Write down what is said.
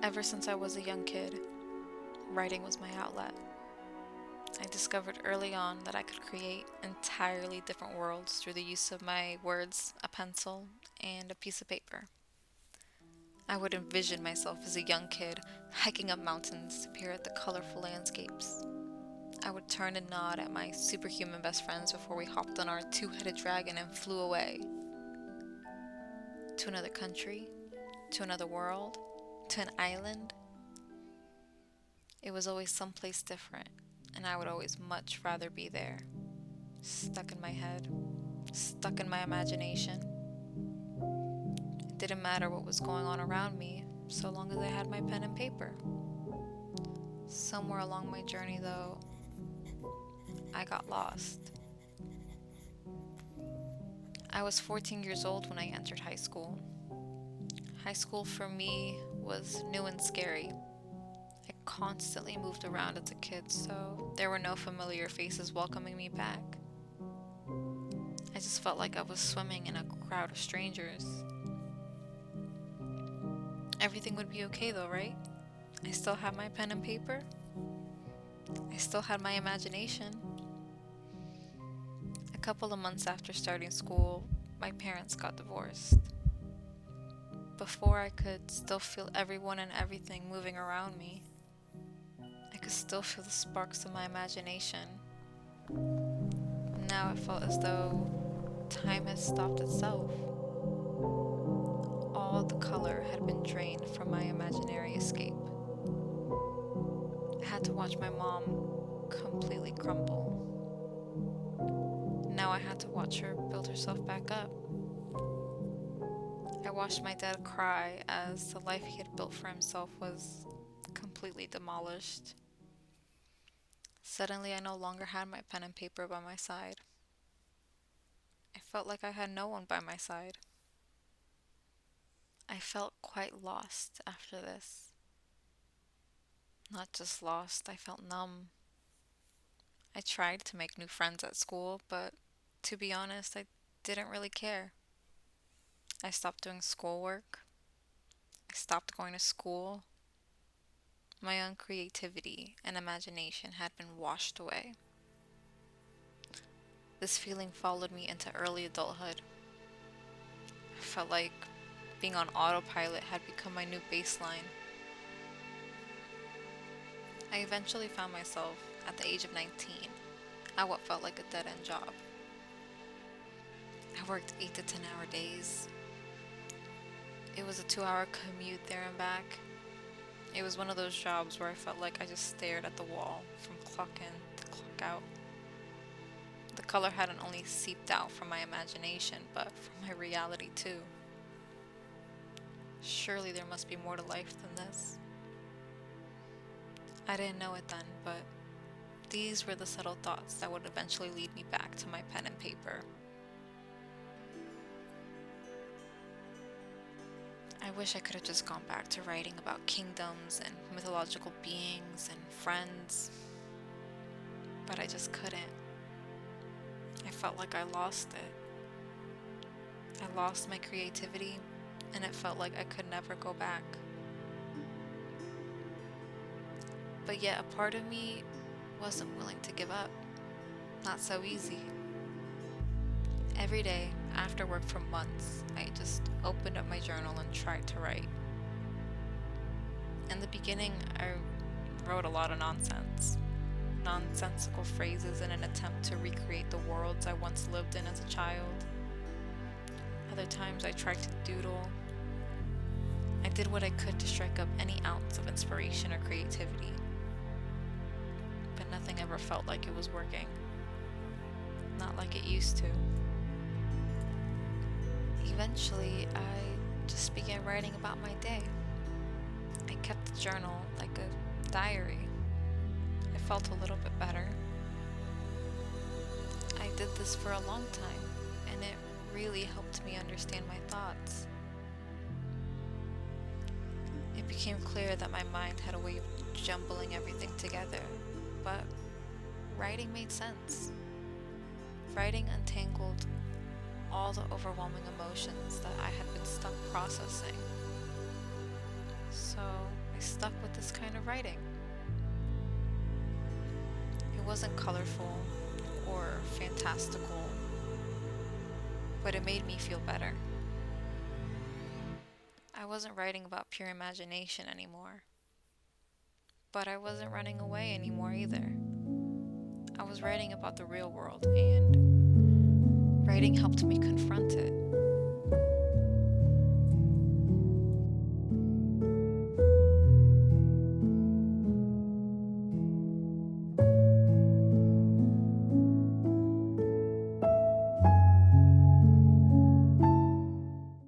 Ever since I was a young kid, writing was my outlet. I discovered early on that I could create entirely different worlds through the use of my words, a pencil, and a piece of paper. I would envision myself as a young kid hiking up mountains to peer at the colorful landscapes. I would turn and nod at my superhuman best friends before we hopped on our two-headed dragon and flew away to another country, to another world, to an island. It was always someplace different, and I would always much rather be there, stuck in my head, stuck in my imagination. It didn't matter what was going on around me, so long as I had my pen and paper. Somewhere along my journey, though, I got lost. I was 14 years old when I entered high school. High school for me was new and scary. I constantly moved around as a kid, so there were no familiar faces welcoming me back. I just felt like I was swimming in a crowd of strangers. Everything would be okay though, right? I still had my pen and paper. I still had my imagination. A couple of months after starting school, my parents got divorced. Before I could still feel everyone and everything moving around me, I could still feel the sparks of my imagination. Now it felt as though time had stopped itself. All the color had been drained from my imaginary escape. I had to watch my mom completely crumble. Now I had to watch her build herself back up. I watched my dad cry as the life he had built for himself was completely demolished. Suddenly, I no longer had my pen and paper by my side. I felt like I had no one by my side. I felt quite lost after this. Not just lost, I felt numb. I tried to make new friends at school, but to be honest, I didn't really care. I stopped doing schoolwork. I stopped going to school. My own creativity and imagination had been washed away. This feeling followed me into early adulthood. I felt like being on autopilot had become my new baseline. I eventually found myself at the age of 19 at what felt like a dead-end job. I worked 8 to 10-hour days. It was a 2-hour commute there and back. It was one of those jobs where I felt like I just stared at the wall from clock in to clock out. The color hadn't only seeped out from my imagination, but from my reality too. Surely there must be more to life than this. I didn't know it then, but these were the subtle thoughts that would eventually lead me back to my pen and paper. I wish I could have just gone back to writing about kingdoms and mythological beings and friends, but I just couldn't. I felt like I lost it. I lost my creativity, and it felt like I could never go back. But yet a part of me wasn't willing to give up. Not so easy. Every day, after work for months, I just opened up my journal and tried to write. In the beginning, I wrote a lot of nonsense. Nonsensical phrases in an attempt to recreate the worlds I once lived in as a child. Other times I tried to doodle. I did what I could to strike up any ounce of inspiration or creativity. But nothing ever felt like it was working. Not like it used to. Eventually, I just began writing about my day. I kept the journal like a diary. I felt a little bit better. I did this for a long time, and it really helped me understand my thoughts. It became clear that my mind had a way of jumbling everything together, but writing made sense. Writing untangled all the overwhelming emotions that I had been stuck processing. So I stuck with this kind of writing. It wasn't colorful or fantastical, but it made me feel better. I wasn't writing about pure imagination anymore, but I wasn't running away anymore either. I was writing about the real world, and writing helped me confront it.